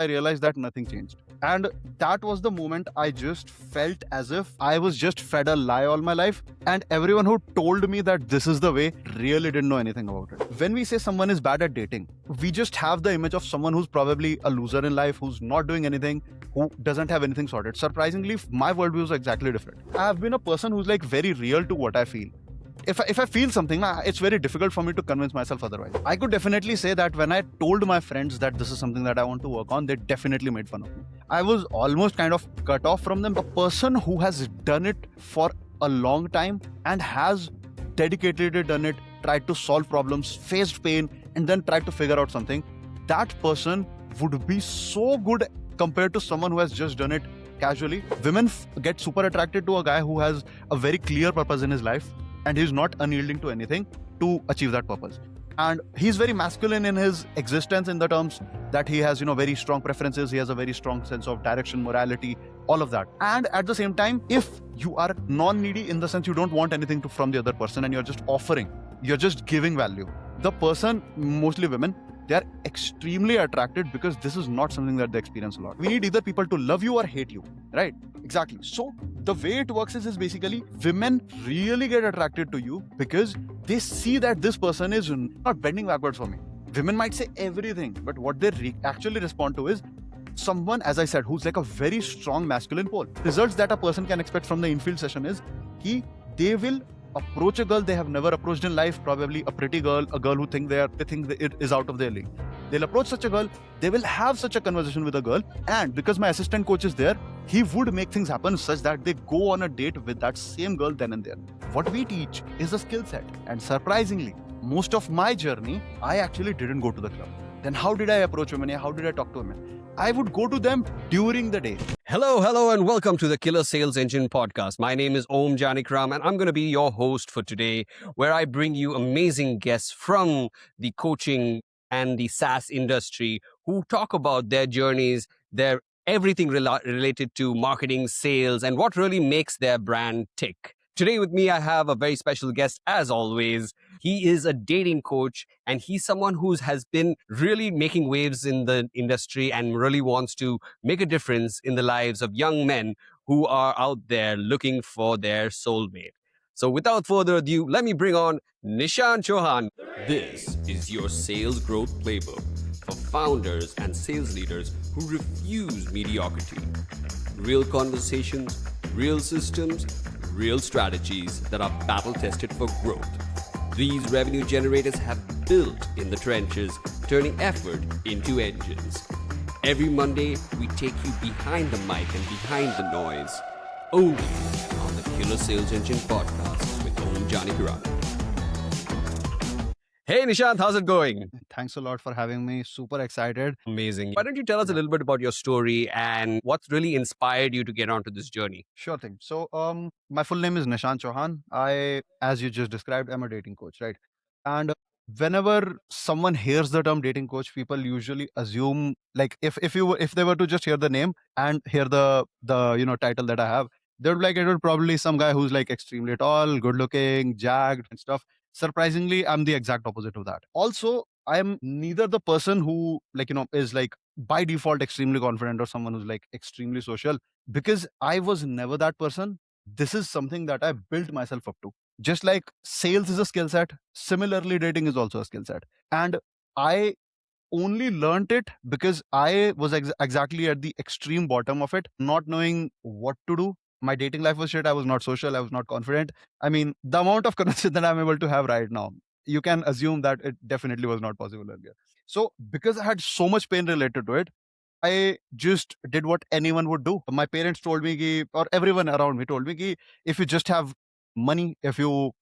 I realized that nothing changed. And that was the moment I just felt as if I was just fed a lie all my life. And everyone who told me that this is the way really didn't know anything about it. When we say someone is bad at dating, we just have the image of someone who's probably a loser in life, who's not doing anything, who doesn't have anything sorted. Surprisingly, my worldview is exactly different. I've been a person who's like very real to what I feel. If I feel something, it's very difficult for me to convince myself otherwise. I could definitely say that when I told my friends that this is something that I want to work on, they definitely made fun of me. I was almost kind of cut off from them. A person who has done it for a long time and has dedicatedly done it, tried to solve problems, faced pain, and then tried to figure out something, that person would be so good compared to someone who has just done it casually. Women get super attracted to a guy who has a very clear purpose in his life, and he's not unyielding to anything to achieve that purpose. And he's very masculine in his existence in the terms that he has, very strong preferences. He has a very strong sense of direction, morality, all of that. And at the same time, if you are non-needy in the sense you don't want anything from the other person and you're just offering, you're just giving value, the person, mostly women, they are extremely attracted because this is not something that they experience a lot. We need either people to love you or hate you, right? Exactly. So the way it works is basically women really get attracted to you because they see that this person is not bending backwards for me. Women might say everything, but what they actually respond to is someone, as I said, who's like a very strong masculine pole. Results that a person can expect from the infield session is they will approach a girl they have never approached in life, probably a pretty girl, a girl who they think that it is out of their league. They'll approach such a girl, they will have such a conversation with a girl, and because my assistant coach is there, he would make things happen such that they go on a date with that same girl then and there. What we teach is a skill set, and surprisingly, most of my journey, I actually didn't go to the club. Then how did I approach women? How did I talk to women? I would go to them during the day. Hello, and welcome to the Killer Sales Engine podcast. My name is Aum Janakiram, and I'm going to be your host for today, where I bring you amazing guests from the coaching and the SaaS industry who talk about their journeys, their everything related to marketing, sales, and what really makes their brand tick. Today with me, I have a very special guest, as always. He is a dating coach, and he's someone who has been really making waves in the industry and really wants to make a difference in the lives of young men who are out there looking for their soulmate. So without further ado, let me bring on Nishant Chauhan. This is your sales growth playbook for founders and sales leaders who refuse mediocrity. Real conversations, real systems, real strategies that are battle tested for growth. These revenue generators have built in the trenches, turning effort into engines. Every Monday, we take you behind the mic and behind the noise, only on the Killer Sales Engine podcast with Aum Janakiram. Hey Nishant, how's it going? Thanks a lot for having me. Super excited. Amazing. Why don't you tell us a little bit about your story and what's really inspired you to get onto this journey? Sure thing. So, my full name is Nishant Chauhan. I, as you just described, am a dating coach, right? And whenever someone hears the term dating coach, people usually assume, like, if they were to just hear the name and hear the title that I have, they would be like, it would probably some guy who's like extremely tall, good looking, jagged and stuff. Surprisingly, I'm the exact opposite of that. Also, I am neither the person who is like by default extremely confident or someone who's like extremely social, because I was never that person. This is something that I built myself up to. Just like sales is a skill set, similarly dating is also a skill set. And I only learned it because I was exactly at the extreme bottom of it, not knowing what to do. My dating life was shit. I was not social. I was not confident. I mean, the amount of connection that I'm able to have right now, you can assume that it definitely was not possible earlier. So because I had so much pain related to it, I just did what anyone would do. My parents told me, or everyone around me told me, if you just have money, if you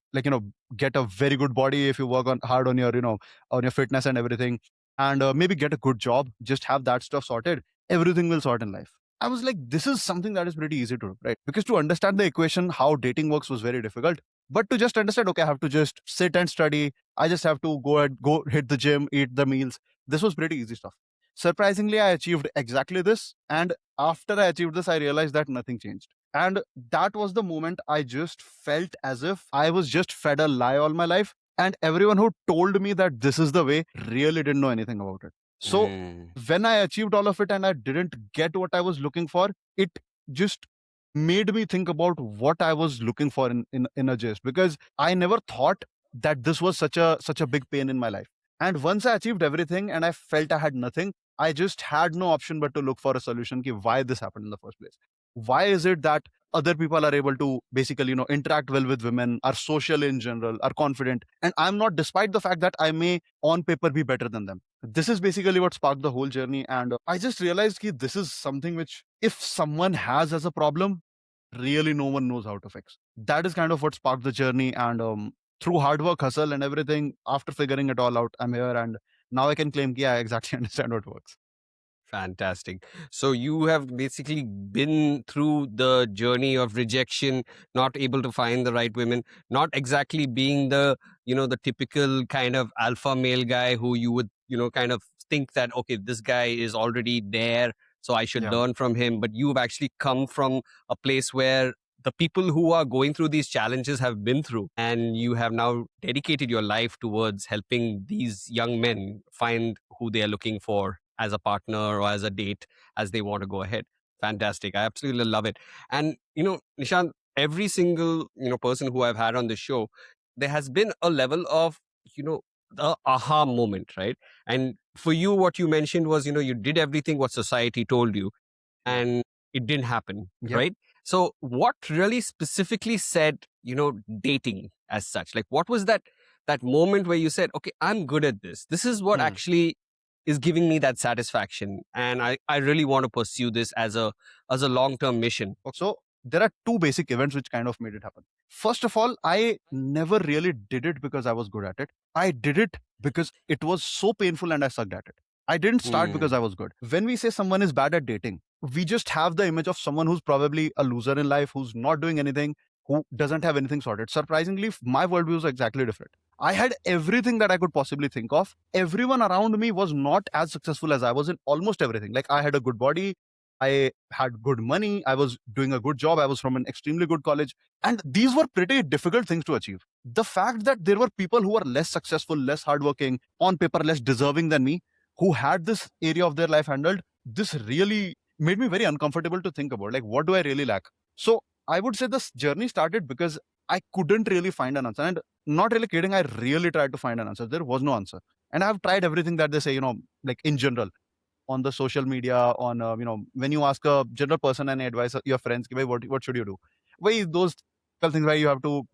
get a very good body, if you work hard on your fitness and everything, and maybe get a good job, just have that stuff sorted, everything will sort in life. I was like, this is something that is pretty easy to do, right? Because to understand the equation, how dating works was very difficult. But to just understand, okay, I have to just sit and study. I just have to go hit the gym, eat the meals. This was pretty easy stuff. Surprisingly, I achieved exactly this. And after I achieved this, I realized that nothing changed. And that was the moment I just felt as if I was just fed a lie all my life. And everyone who told me that this is the way really didn't know anything about it. So Mm. when I achieved all of it and I didn't get what I was looking for, it just made me think about what I was looking for in a gist, because I never thought that this was such a big pain in my life. And once I achieved everything and I felt I had nothing, I just had no option but to look for a solution ki why this happened in the first place. Why is it that other people are able to basically, interact well with women, are social in general, are confident, and I'm not, despite the fact that I may on paper be better than them. This is basically what sparked the whole journey, and I just realized that this is something which, if someone has as a problem, really no one knows how to fix. That is kind of what sparked the journey, and through hard work, hustle, and everything, after figuring it all out, I'm here, and now I can claim that I exactly understand what works. Fantastic. So you have basically been through the journey of rejection, not able to find the right women, not exactly being the, the typical kind of alpha male guy who you would, kind of think that, okay, this guy is already there, so I should Yeah. learn from him. But you've actually come from a place where the people who are going through these challenges have been through, and you have now dedicated your life towards helping these young men find who they are looking for as a partner or as a date as they want to go ahead. Fantastic. I absolutely love it. And Nishant, every single person who I've had on the show, there has been a level of the aha moment, right? And for you, what you mentioned was you did everything what society told you, Yeah. and it didn't happen, Yeah. right? So what really specifically said dating as such? Like, what was that moment where you said, okay, I'm good at this is what Hmm. actually is giving me that satisfaction, and I really want to pursue this as a long-term mission. So there are two basic events which kind of made it happen. First of all, I never really did it because I was good at it. I did it because it was so painful and I sucked at it. I didn't start Hmm. because I was good. When we say someone is bad at dating, we just have the image of someone who's probably a loser in life, who's not doing anything, who doesn't have anything sorted. Surprisingly, my worldview was exactly different. I had everything that I could possibly think of. Everyone around me was not as successful as I was in almost everything. Like, I had a good body, I had good money, I was doing a good job, I was from an extremely good college. And these were pretty difficult things to achieve. The fact that there were people who were less successful, less hardworking, on paper less deserving than me, who had this area of their life handled, this really made me very uncomfortable to think about. Like, what do I really lack? So I would say this journey started because I couldn't really find an answer. And not really kidding, I really tried to find an answer. There was no answer. And I've tried everything that they say, like in general, on the social media, on when you ask a general person and advise your friends, "Ki, bhai, what should you do?" Why those typical things where you have to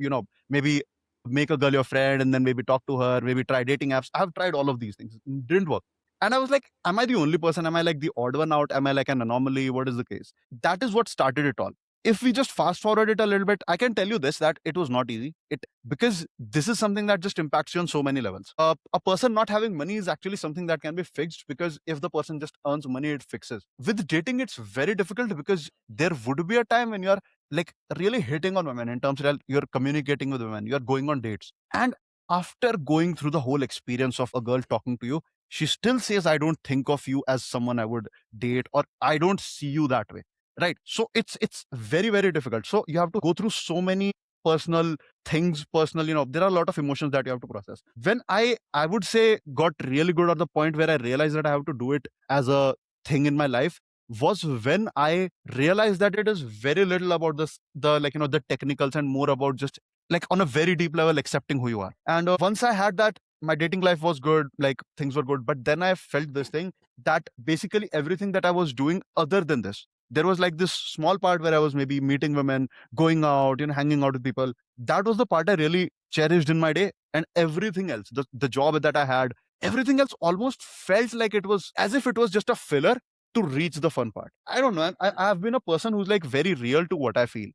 maybe make a girl your friend and then maybe talk to her, maybe try dating apps. I've tried all of these things, didn't work. And I was like, am I the only person? Am I like the odd one out? Am I like an anomaly? What is the case? That is what started it all. If we just fast forward it a little bit, I can tell you this, that it was not easy. It Because this is something that just impacts you on so many levels. A person not having money is actually something that can be fixed, because if the person just earns money, it fixes. With dating, it's very difficult because there would be a time when you're like really hitting on women, in terms that you're communicating with women, you're going on dates. And after going through the whole experience of a girl talking to you, she still says, I don't think of you as someone I would date, or I don't see you that way. Right. So it's very, very difficult. So you have to go through so many personal things, personal, there are a lot of emotions that you have to process. When I would say got really good at the point where I realized that I have to do it as a thing in my life, was when I realized that it is very little about this, the like the technicals, and more about just like on a very deep level accepting who you are. And once I had that, my dating life was good, like things were good. But then I felt this thing, that basically everything that I was doing other than this, there was like this small part where I was maybe meeting women, going out, hanging out with people. That was the part I really cherished in my day. And everything else, the job that I had, everything else almost felt like it was as if it was just a filler to reach the fun part. I don't know. I've been a person who's like very real to what I feel.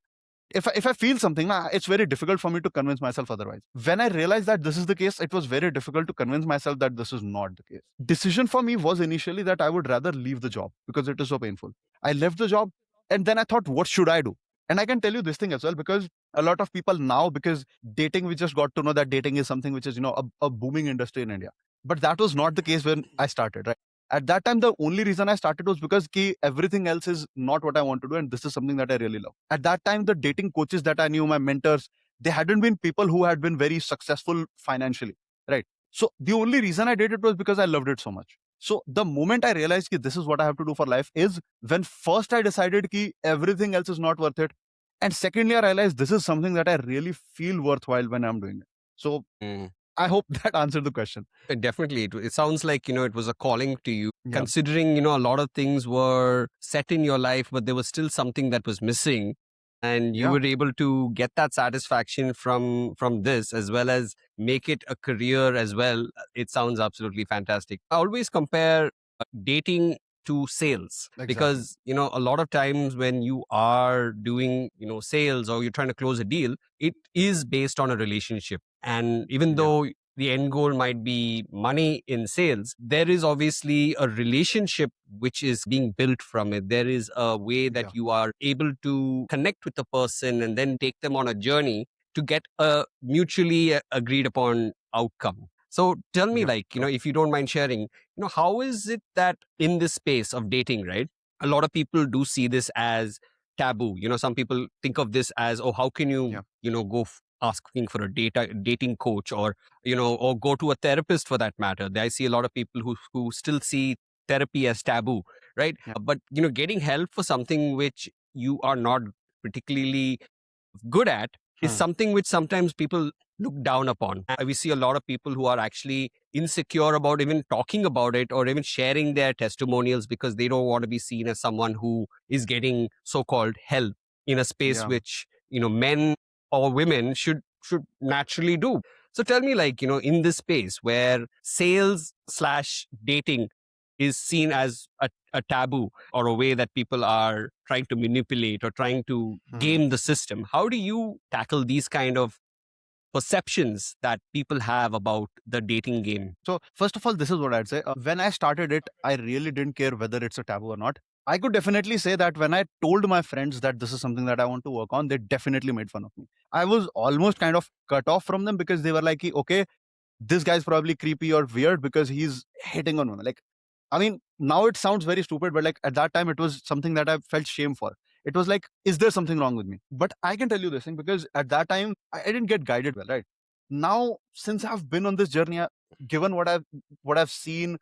If I feel something, it's very difficult for me to convince myself otherwise. When I realized that this is the case, it was very difficult to convince myself that this is not the case. Decision for me was initially that I would rather leave the job because it is so painful. I left the job, and then I thought, what should I do? And I can tell you this thing as well, because a lot of people now, because dating, we just got to know that dating is something which is, a booming industry in India. But that was not the case when I started, right? At that time, the only reason I started was because everything else is not what I want to do, and this is something that I really love. At that time, the dating coaches that I knew, my mentors, they hadn't been people who had been very successful financially, right? So the only reason I did it was because I loved it so much. So the moment I realized that this is what I have to do for life is when first I decided that everything else is not worth it. And secondly, I realized this is something that I really feel worthwhile when I'm doing it. So I hope that answered the question. Definitely. It sounds like, it was a calling to you, Yeah. considering, a lot of things were set in your life, but there was still something that was missing. And you Yeah. were able to get that satisfaction from this, as well as make it a career as well. It sounds absolutely fantastic. I always compare dating to sales, Exactly. because a lot of times when you are doing sales, or you're trying to close a deal, it is based on a relationship. And even Yeah. though the end goal might be money in sales, there is obviously a relationship which is being built from it. There is a way that Yeah. you are able to connect with the person and then take them on a journey to get a mutually agreed upon outcome. So tell me, Yeah. if you don't mind sharing, how is it that in this space of dating, right? A lot of people do see this as taboo. Some people think of this as, oh, how can you, Yeah. go asking for a dating coach, or, or go to a therapist for that matter. I see a lot of people who still see therapy as taboo, right? Yeah. But, getting help for something which you are not particularly good at is something which sometimes people look down upon. We see a lot of people who are actually insecure about even talking about it, or even sharing their testimonials, because they don't want to be seen as someone who is getting so-called help in a space Yeah. which, men or women should naturally do. So tell me, in this space where sales slash dating is seen as a taboo, or a way that people are trying to manipulate or trying to game the system, how do you tackle these kind of perceptions that people have about the dating game? So, first of all, this is what I'd say. When I started it, I really didn't care whether it's a taboo or not. I could definitely say that when I told my friends that this is something that I want to work on, they definitely made fun of me. I was almost kind of cut off from them because they were like, okay, this guy's probably creepy or weird because he's hitting on women. Like, I mean, now it sounds very stupid, but like at that time, it was something that I felt shame for. It was like, is there something wrong with me? But I can tell you this thing because at that time, I didn't get guided well, right? Now, since I've been on this journey, given what I've seen,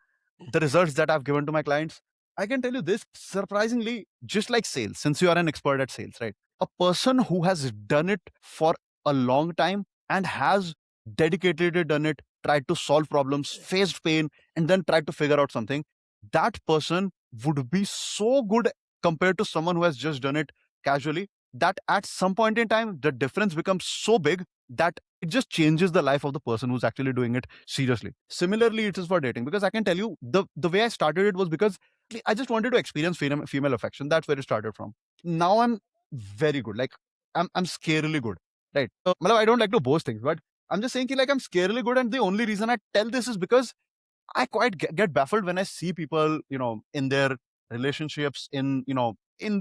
the results that I've given to my clients, I can tell you this surprisingly, just like sales, since you are an expert at sales, right? A person who has done it for a long time and has dedicatedly done it, tried to solve problems, faced pain, and then tried to figure out something, that person would be so good compared to someone who has just done it casually, that at some point in time, the difference becomes so big that it just changes the life of the person who's actually doing it seriously. Similarly, it is for dating, because I can tell you the way I started it was because I just wanted to experience female affection. That's where it started from. Now I'm very good. Like I'm scarily good. Right. So, I don't like to boast things, but I'm just saying like I'm scarily good. And the only reason I tell this is because I quite get baffled when I see people, in their relationships, in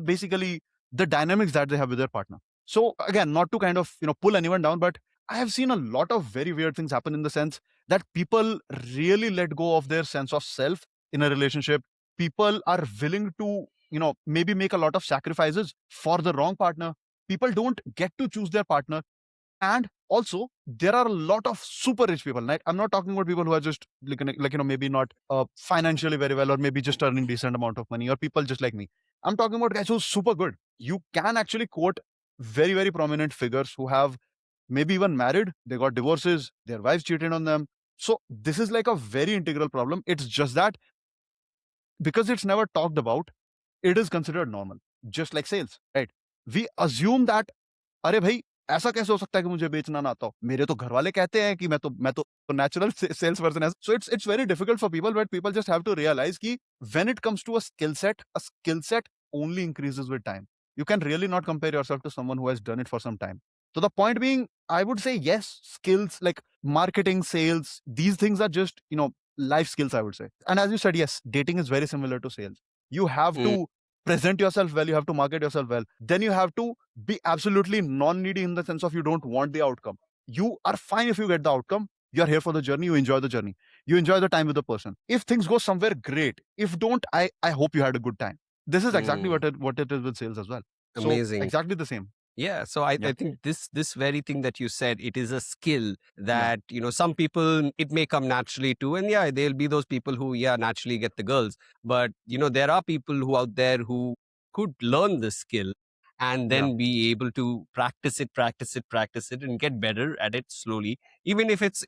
basically the dynamics that they have with their partner. So again, not to kind of, pull anyone down, but I have seen a lot of very weird things happen in the sense that people really let go of their sense of self in a relationship. People are willing to, maybe make a lot of sacrifices for the wrong partner. People don't get to choose their partner. And also, there are a lot of super rich people. Right? I'm not talking about people who are just maybe not financially very well, or maybe just earning decent amount of money, or people just like me. I'm talking about guys who are super good. You can actually quote very, very prominent figures who have maybe even married, they got divorces, their wives cheated on them. So this is like a very integral problem. It's just that because it's never talked about, it is considered normal, just like sales, right? We assume that अरे भाई ऐसा कैसे हो सकता है कि मुझे बेचना ना आता हो? मेरे तो घर वाले कहते हैं कि मैं तो natural sales person है. So it's very difficult for people, but people just have to realize कि when it comes to a skill set only increases with time. You can really not compare yourself to someone who has done it for some time. So the point being, I would say yes, skills like marketing, sales, these things are just, life skills, I would say. And as you said, yes, dating is very similar to sales. You have to present yourself well, you have to market yourself well. Then you have to be absolutely non-needy in the sense of you don't want the outcome. You are fine if you get the outcome. You're here for the journey. You enjoy the journey. You enjoy the time with the person. If things go somewhere, great. If don't, I hope you had a good time. This is exactly what it is with sales as well. So Amazing. exactly the same. Yeah, so I, Yeah. I think this very thing that you said, it is a skill Yeah. that, some people it may come naturally to, and yeah, there'll be those people who, yeah, naturally get the girls. But there are people who out there who could learn this skill and Yeah. then be able to practice it and get better at it slowly. Even if it's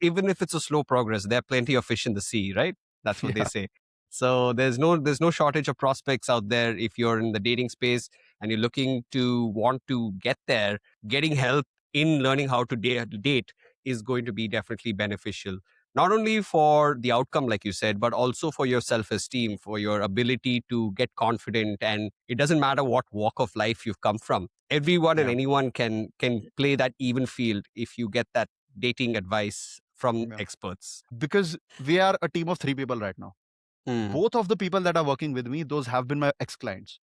a slow progress, there are plenty of fish in the sea, right? That's what they Yeah. say. So there's no shortage of prospects out there if you're in the dating space and you're looking to want to get there. Getting help in learning how to date is going to be definitely beneficial, not only for the outcome like you said, but also for your self-esteem, for your ability to get confident. And it doesn't matter what walk of life you've come from, everyone and Yeah. anyone can play that even field if you get that dating advice from Yeah. experts. Because we are a team of three people right now. Mm, Both of the people that are working with me, those have been my ex clients.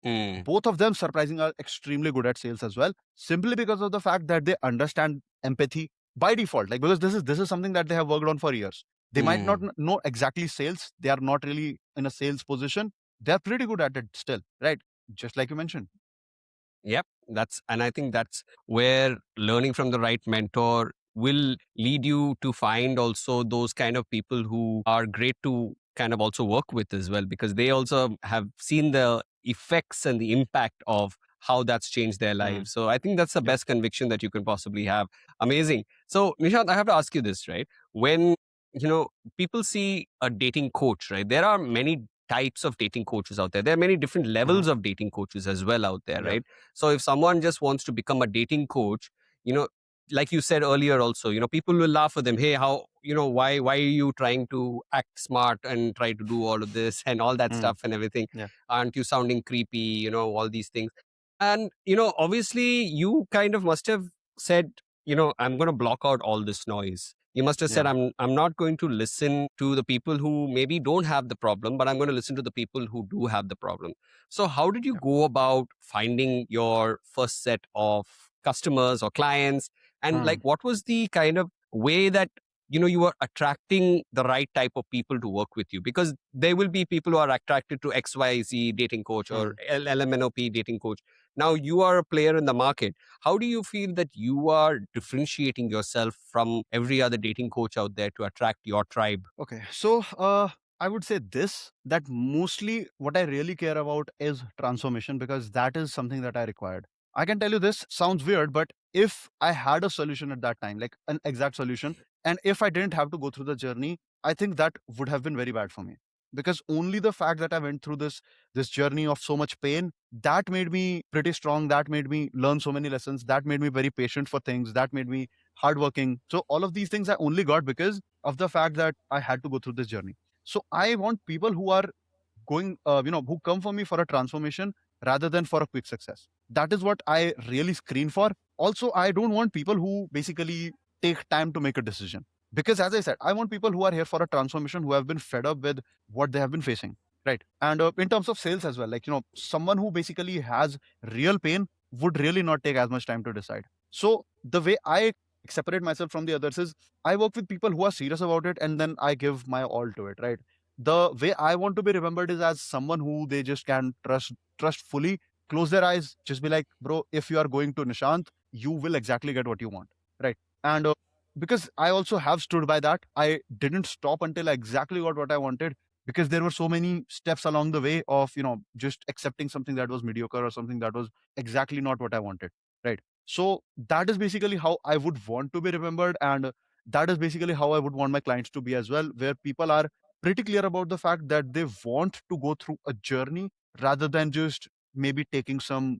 mm, Both of them, surprising, are extremely good at sales as well, simply because of the fact that they understand empathy by default. Like, because this is something that they have worked on for years. They might not mm. know exactly sales. They are not really in a sales position. They are pretty good at it still, right? Just like you mentioned. Yep, and I think that's where learning from the right mentor will lead you to find also those kind of people who are great to kind of also work with as well, because they also have seen the effects and the impact of how that's changed their Mm. lives. So I think that's the Yep. best conviction that you can possibly have. Amazing. So Nishant, I have to ask you this, right? When people see a dating coach, right? There are many types of dating coaches out there. There are many different Mhm. levels of dating coaches as well out there, Yep. right? So if someone just wants to become a dating coach, you know, like you said earlier also, people will laugh at them. Hey, how, why are you trying to act smart and try to do all of this and all that Mm. stuff and everything? Yeah. Aren't you sounding creepy? All these things. And, obviously you kind of must have said, I'm going to block out all this noise. You must have said, Yeah. I'm not going to listen to the people who maybe don't have the problem, but I'm going to listen to the people who do have the problem. So, how did you Yep. go about finding your first set of customers or clients? And like, Mm. what was the kind of way that you were attracting the right type of people to work with you? Because there will be people who are attracted to XYZ dating coach or Mm. LMNOP dating coach. Now you are a player in the market. How do you feel that you are differentiating yourself from every other dating coach out there to attract your tribe? Okay. So, I would say this, that mostly what I really care about is transformation, because that is something that I required. I can tell you, this sounds weird, but if I had a solution at that time, like an exact solution, and if I didn't have to go through the journey, I think that would have been very bad for me. Because only the fact that I went through this journey of so much pain, that made me pretty strong. That made me learn so many lessons. That made me very patient for things. That made me hardworking. So all of these things I only got because of the fact that I had to go through this journey. So I want people who are going, who come for me for a transformation rather than for a quick success. That is what I really screen for. Also, I don't want people who basically take time to make a decision. Because as I said, I want people who are here for a transformation, who have been fed up with what they have been facing. Right. And in terms of sales as well, like, someone who basically has real pain would really not take as much time to decide. So the way I separate myself from the others is I work with people who are serious about it, and then I give my all to it, right? The way I want to be remembered is as someone who they just can trust fully, close their eyes, just be like, bro, if you are going to Nishant, you will exactly get what you want. Right. And because I also have stood by that, I didn't stop until I exactly got what I wanted, because there were so many steps along the way of, just accepting something that was mediocre or something that was exactly not what I wanted. Right. So that is basically how I would want to be remembered. And that is basically how I would want my clients to be as well, where people are pretty clear about the fact that they want to go through a journey rather than just maybe taking some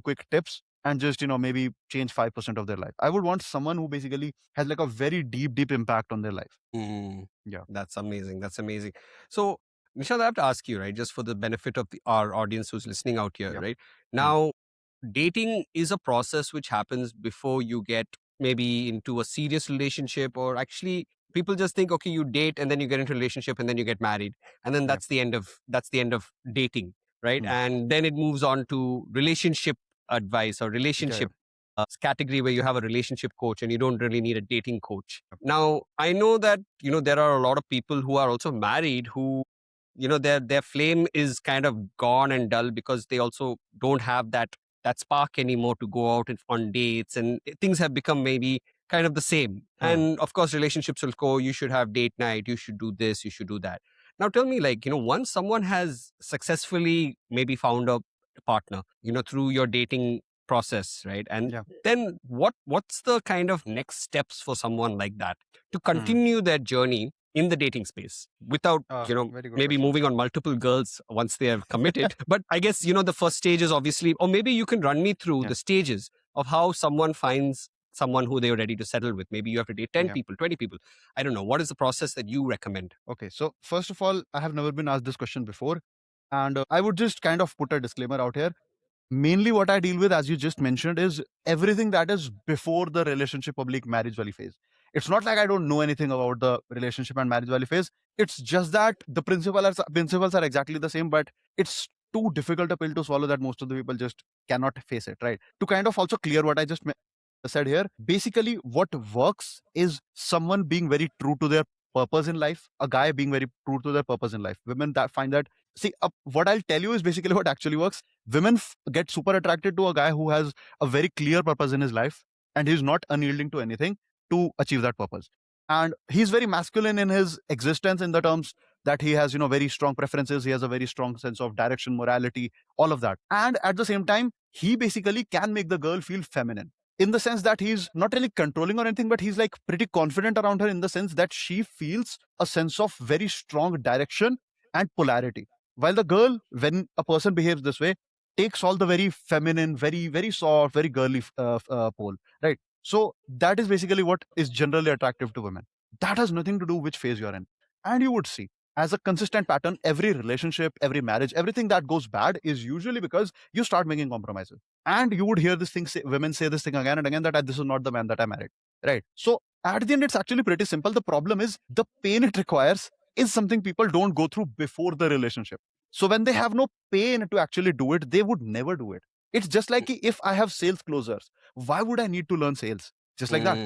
quick tips and just maybe change 5% of their life. I would want someone who basically has like a very deep impact on their life. Mm, Yeah. that's amazing. That's amazing. So, Nishant, I have to ask you, right, just for the benefit of our audience who's listening out here, Yeah. right? Mm. Now, dating is a process which happens before you get maybe into a serious relationship, or actually people just think, okay, you date and then you get into a relationship and then you get married, and then Yeah. that's the end of dating, right? Mm. And then it moves on to relationship advice or Yeah. relationship category where you have a relationship coach and you don't really need a dating coach. Yeah. Now I know that there are a lot of people who are also married who their flame is kind of gone and dull because they also don't have that that spark anymore to go out on dates, and things have become maybe kind of the same. And of course, relationships will go, you should have date night, you should do this, you should do that. Now tell me, like, once someone has successfully maybe found a partner, through your dating process, right? And Yeah. then what's the kind of next steps for someone like that to Hmm. continue their journey in the dating space without, Very good maybe question. moving on multiple girls once they have committed? But I guess, the first stage is obviously, or maybe you can run me through Yeah. the stages of how someone finds someone who they're ready to settle with. Maybe you have to date 10 Yeah. people, 20 people. I don't know. What is the process that you recommend? Okay, so first of all, I have never been asked this question before, and I would just kind of put a disclaimer out here. Mainly, what I deal with, as you just mentioned, is everything that is before the relationship, public marriage valley phase. It's not like I don't know anything about the relationship and marriage valley phase. It's just that the principles are exactly the same, but it's too difficult a pill to swallow that most of the people just cannot face it. Right? To kind of also clear what I just said here, basically, what works is someone being very true to their purpose in life. A guy being very true to their purpose in life. Women that find that. See, what I'll tell you is basically what actually works. Women get super attracted to a guy who has a very clear purpose in his life and he's not unyielding to anything to achieve that purpose. And he's very masculine in his existence in the terms that he has, very strong preferences. He has a very strong sense of direction, morality, all of that. And at the same time, he basically can make the girl feel feminine in the sense that he's not really controlling or anything, but he's like pretty confident around her in the sense that she feels a sense of very strong direction and polarity. While the girl, when a person behaves this way, takes all the very feminine, very, very soft, very girly pole, right? So that is basically what is generally attractive to women. That has nothing to do which phase you're in. And you would see as a consistent pattern, every relationship, every marriage, everything that goes bad is usually because you start making compromises. And you would hear this thing, women say this thing again and again that this is not the man that I married, right? So at the end, it's actually pretty simple. The problem is the pain it requires is something people don't go through before the relationship. So when they have no pain to actually do it, they would never do it. It's just like if I have sales closers, why would I need to learn sales? Just like that.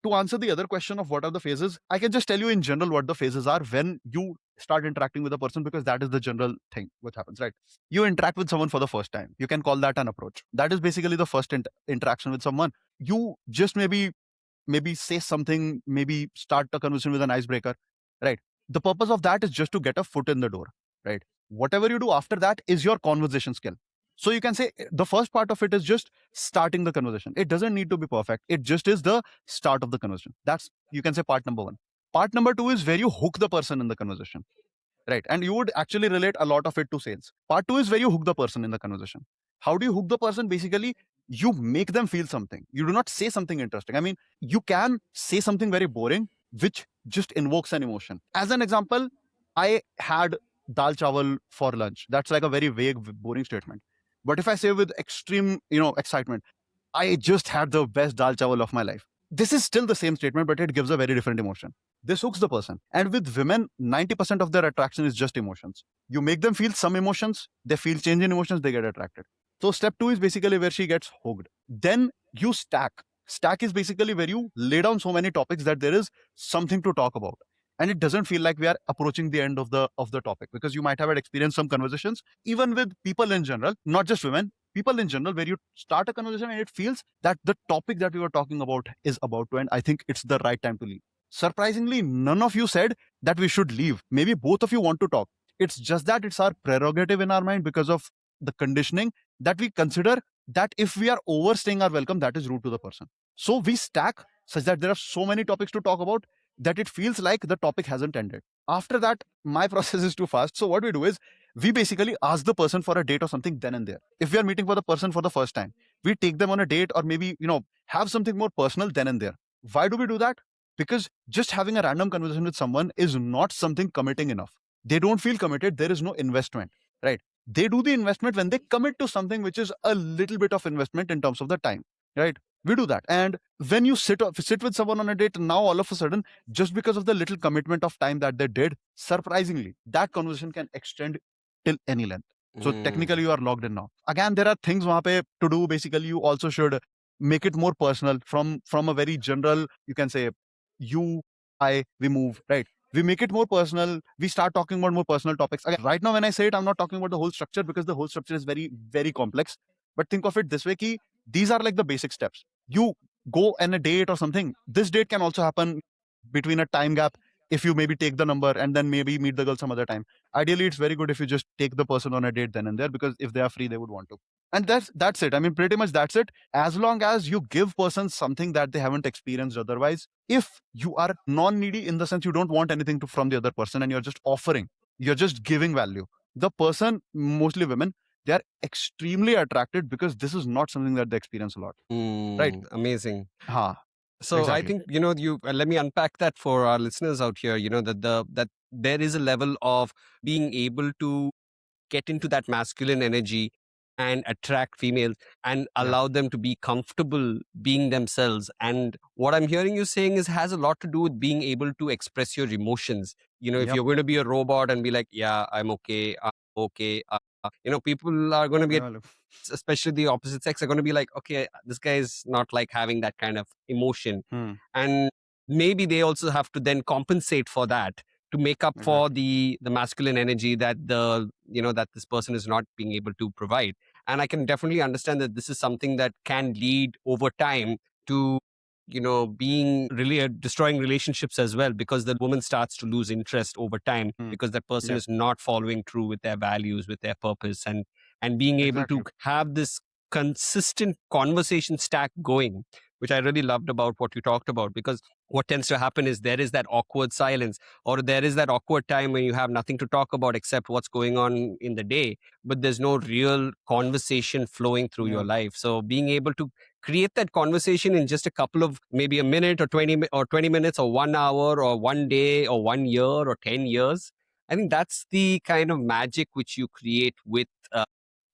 To answer the other question of what are the phases, I can just tell you in general what the phases are when you start interacting with a person, because that is the general thing what happens, right? You interact with someone for the first time. You can call that an approach. That is basically the first interaction with someone. You just maybe say something, maybe start a conversation with an icebreaker, right? The purpose of that is just to get a foot in the door, right? Whatever you do after that is your conversation skill. So you can say the first part of it is just starting the conversation. It doesn't need to be perfect. It just is the start of the conversation. That's, you can say, part number one. Part number two is where you hook the person in the conversation, right? And you would actually relate a lot of it to sales. Part two is where you hook the person in the conversation. How do you hook the person? Basically, you make them feel something. You do not say something interesting. I mean, you can say something very boring, which just invokes an emotion. As an example, I had dal chawal for lunch. That's like a very vague, boring statement. But if I say with extreme, excitement, I just had the best dal chawal of my life. This is still the same statement, but it gives a very different emotion. This hooks the person. And with women, 90% of their attraction is just emotions. You make them feel some emotions, they feel change in emotions, they get attracted. So step two is basically where she gets hooked. Then you stack. Stack is basically where you lay down so many topics that there is something to talk about. And it doesn't feel like we are approaching the end of the topic, because you might have had experienced some conversations, even with people in general, not just women, people in general, where you start a conversation and it feels that the topic that we were talking about is about to end. I think it's the right time to leave. Surprisingly, none of you said that we should leave. Maybe both of you want to talk. It's just that it's our prerogative in our mind because of the conditioning that we consider that if we are overstaying our welcome, that is rude to the person. So we stack such that there are so many topics to talk about that it feels like the topic hasn't ended. After that, my process is too fast. So what we do is we basically ask the person for a date or something then and there. If we are meeting for the person for the first time, we take them on a date or maybe, have something more personal then and there. Why do we do that? Because just having a random conversation with someone is not something committing enough. They don't feel committed. There is no investment, right? They do the investment when they commit to something which is a little bit of investment in terms of the time, right? We do that. And when you sit with someone on a date, now all of a sudden, just because of the little commitment of time that they did, surprisingly, that conversation can extend till any length. So technically, you are logged in now. Again, there are things wahan pe to do. Basically, you also should make it more personal from a very general. You can say, you, I, we move, right? We make it more personal. We start talking about more personal topics. Again, right now, when I say it, I'm not talking about the whole structure because the whole structure is very, very complex. But think of it this way ki these are like the basic steps. You go on a date or something. This date can also happen between a time gap if you maybe take the number and then maybe meet the girl some other time. Ideally, it's very good if you just take the person on a date then and there, because if they are free, they would want to. And that's it. I mean, pretty much that's it. As long as you give persons something that they haven't experienced otherwise. If you are non-needy in the sense you don't want anything from the other person and you're just offering, you're just giving value. The person, mostly women, they are extremely attracted because this is not something that they experience a lot. Right. Amazing. Ha. So I Exactly. think you let me unpack that for our listeners out here. That there is a level of being able to get into that masculine energy and attract females and Yeah. allow them to be comfortable being themselves. And what I'm hearing you saying is has a lot to do with being able to express your emotions. If Yep. you're going to be a robot and be like, yeah, I'm okay, okay, people are going to be, Well, especially the opposite sex, are going to be like, okay, this guy is not like having that kind of emotion. hmm, And maybe they also have to then compensate for that to make up for exactly. the masculine energy that that this person is not being able to provide. And I can definitely understand that this is something that can lead over time to being really destroying relationships as well, because the woman starts to lose interest over time Hmm. because that person Yeah. is not following through with their values, with their purpose, and being able to Exactly. have this consistent conversation stack going, which I really loved about what you talked about. Because what tends to happen is there is that awkward silence, or there is that awkward time when you have nothing to talk about except what's going on in the day, but there's no real conversation flowing through your Yeah. life. So being able to create that conversation in just a couple of, maybe a minute or 20 minutes or 1 hour or one day or 1 year or 10 years, I think that's the kind of magic which you create with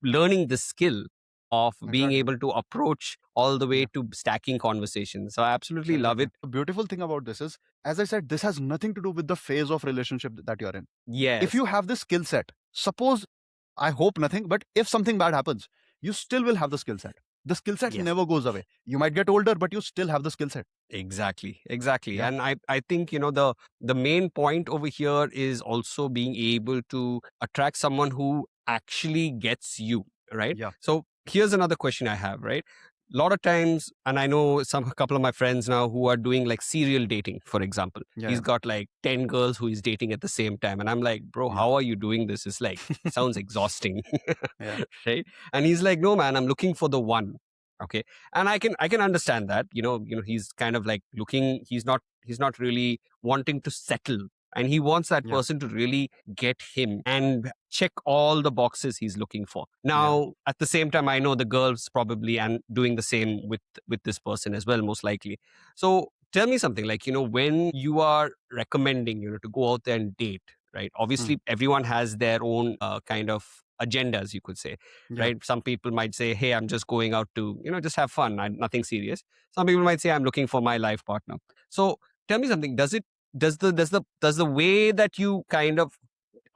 learning the skill of being Exactly. able to approach all the way Yeah. to stacking conversations. So I absolutely love Exactly. it. The beautiful thing about this is, as I said, this has nothing to do with the phase of relationship that you're in. If Yes. you have this skill set, suppose, I hope nothing, but if something bad happens, you still will have the skill set. The skill set Yes. never goes away. You might get older, but you still have the skill set. Exactly. Yeah. And I think the main point over here is also being able to attract someone who actually gets you, right? Yeah. So here's another question I have, right? A lot of times, and I know a couple of my friends now who are doing like serial dating, for example. Yeah. He's got like 10 girls who he's dating at the same time. And I'm like, bro, Yeah. how are you doing this? It's like, sounds exhausting. Yeah. Right. And he's like, no, man, I'm looking for the one. Okay. And I can understand that. He's kind of like looking, he's not really wanting to settle. And he wants that Yeah. person to really get him and check all the boxes he's looking for. Now, at the same time, I know the girls probably and doing the same with this person as well, most likely. So tell me something like, when you are recommending, to go out there and date, right? Hmm. Obviously, everyone has their own kind of agendas, you could say, Yeah. right? Some people might say, hey, I'm just going out to, just have fun, nothing serious. Some people might say, I'm looking for my life partner. So tell me something. Does the way that you kind of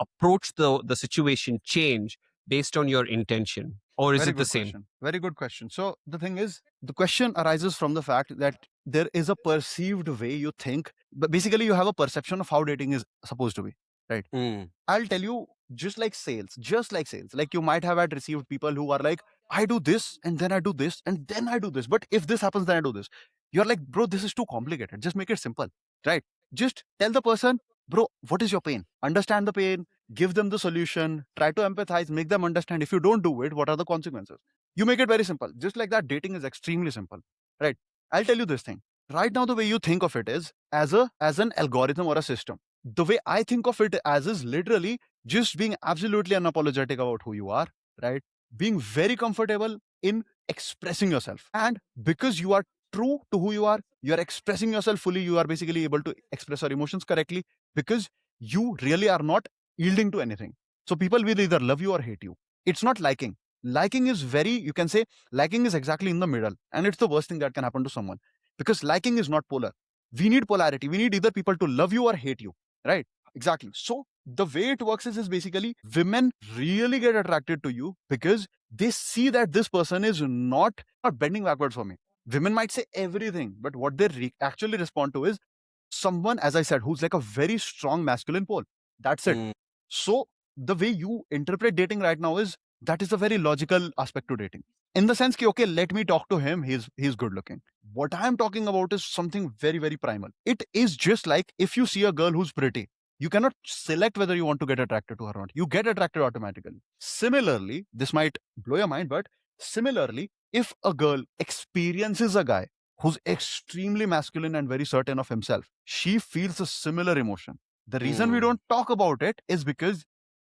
approach the situation change based on your intention, or is Very it the good same? question. Very good question. So the thing is, the question arises from the fact that there is a perceived way you think, but basically you have a perception of how dating is supposed to be, right? Mm, I'll tell you, just like sales, like you might have had received people who are like, I do this and then I do this and then I do this. But if this happens, then I do this. You're like, bro, this is too complicated. Just make it simple, right? Just tell the person, bro, what is your pain? Understand the pain, give them the solution, try to empathize, make them understand. If you don't do it, what are the consequences? You make it very simple. Just like that, dating is extremely simple, right? I'll tell you this thing. Right now, the way you think of it is as an algorithm or a system. The way I think of it as is literally just being absolutely unapologetic about who you are, right? Being very comfortable in expressing yourself. And because you are true to who you are expressing yourself fully, you are basically able to express your emotions correctly because you really are not yielding to anything. So people will either love you or hate you. It's not liking. Liking is very, you can say, liking is exactly in the middle. And it's the worst thing that can happen to someone because liking is not polar. We need polarity. We need either people to love you or hate you, right? Exactly. So the way it works is basically women really get attracted to you because they see that this person is not bending backwards for me. Women might say everything, but what they actually respond to is someone, as I said, who's like a very strong masculine pole. That's it. mm, So the way you interpret dating right now is That is a very logical aspect to dating. In the sense ki, okay, let me talk to him. He's good looking. What I am talking about is something very, very primal. It is just like if you see a girl who's pretty, you cannot select whether you want to get attracted to her or not. You get attracted automatically. Similarly, this might blow your mind, but similarly, if a girl experiences a guy who's extremely masculine and very certain of himself, she feels a similar emotion. The reason we Mm, don't talk about it is because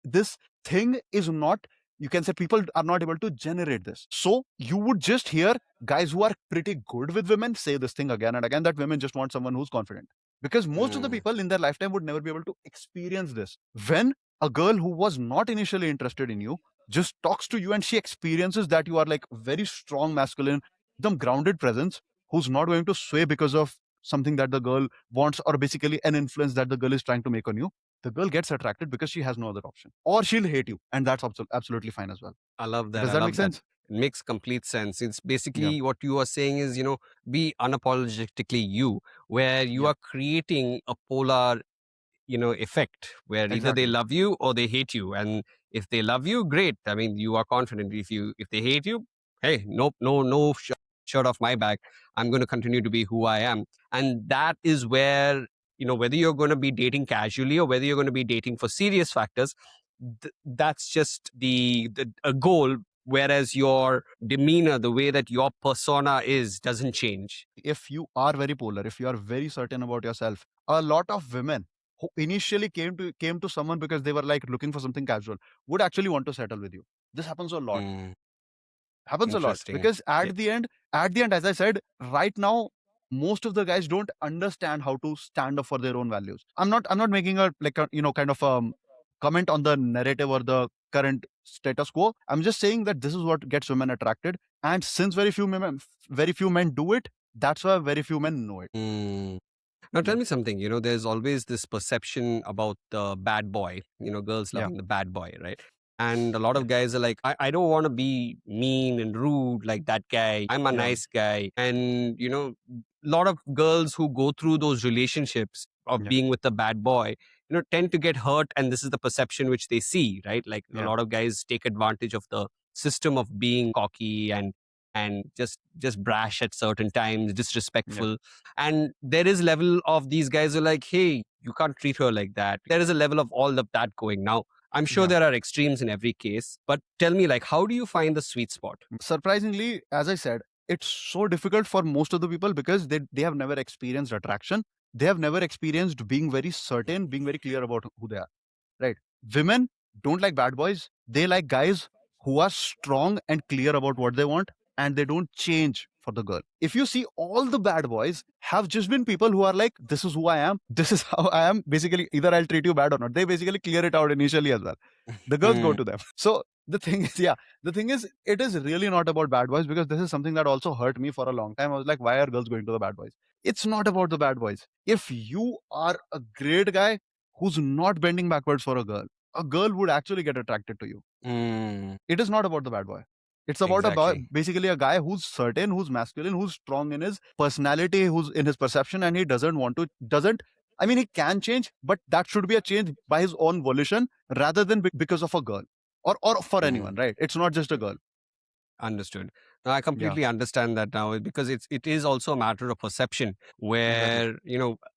this thing is not, you can say, people are not able to generate this. So you would just hear guys who are pretty good with women say this thing again and again, that women just want someone who's confident, because most of the mm, people in their lifetime would never be able to experience this. When a girl who was not initially interested in you just talks to you and she experiences that you are like very strong masculine, the grounded presence, who's not going to sway because of something that the girl wants, or basically an influence that the girl is trying to make on you, the girl gets attracted because she has no other option, or she'll hate you, and that's absolutely fine as well. I love that. Does I that make love that. sense? It makes complete sense. It's Yeah, basically what you are saying is, be unapologetically you, where you yeah, are creating a polar effect where either they exactly. love you or they hate you. And if they love you, great. I mean, you are confident. If they hate you, hey, nope, no shirt off my back. I'm going to continue to be who I am. And that is where, whether you're going to be dating casually or whether you're going to be dating for serious factors, that's just the a goal. Whereas your demeanor, the way that your persona is, doesn't change. If you are very polar, if you are very certain about yourself, a lot of women who initially came to someone because they were like looking for something casual would actually want to settle with you. This happens a lot. Mm, Happens a lot interesting. because at the end, as I said, right now, most of the guys don't understand how to stand up for their own values. I'm not making a like a, kind of comment on the narrative or the current status quo. I'm just saying that this is what gets women attracted, and since very few men do it, that's why very few men know it. Mm. Now, tell Yeah, me something. There's always this perception about the bad boy, girls yeah, loving the bad boy, right? And a lot yeah, of guys are like, I don't want to be mean and rude like that guy. I'm a yeah, nice guy. And, a lot of girls who go through those relationships of yeah, being with the bad boy, tend to get hurt. And this is the perception which they see, right? Like a yeah, lot of guys take advantage of the system of being cocky and just brash at certain times, yeah, disrespectful. And there is level of these guys who are like, hey, you can't treat her like that. There is a level of all of that going. Now, I'm sure yeah. there are extremes in every case, but tell me, like, how do you find the sweet spot? Surprisingly, as I said, it's so difficult for most of the people because they have never experienced attraction. They have never experienced being very certain, being very clear about who they are. Right? Women don't like bad boys. They like guys who are strong and clear about what they want, and they don't change for the girl. If you see, all the bad boys have just been people who are like, this is who I am, this is how I am. Basically, either I'll treat you bad or not. They basically clear it out initially as well. The girls go Mm, to them. So the thing is, yeah, the thing is, it is really not about bad boys, because this is something that also hurt me for a long time. I was like, why are girls going to the bad boys? It's not about the bad boys. If you are a great guy who's not bending backwards for a girl would actually get attracted to you. mm, It is not about the bad boy. It's about exactly. basically a guy who's certain, who's masculine, who's strong in his personality, who's in his perception, and he doesn't. I mean, he can change, but that should be a change by his own volition rather than because of a girl, or for anyone, Mm. right? It's not just a girl. Understood. Now, I Yeah, completely understand that now because it is also a matter of perception exactly. where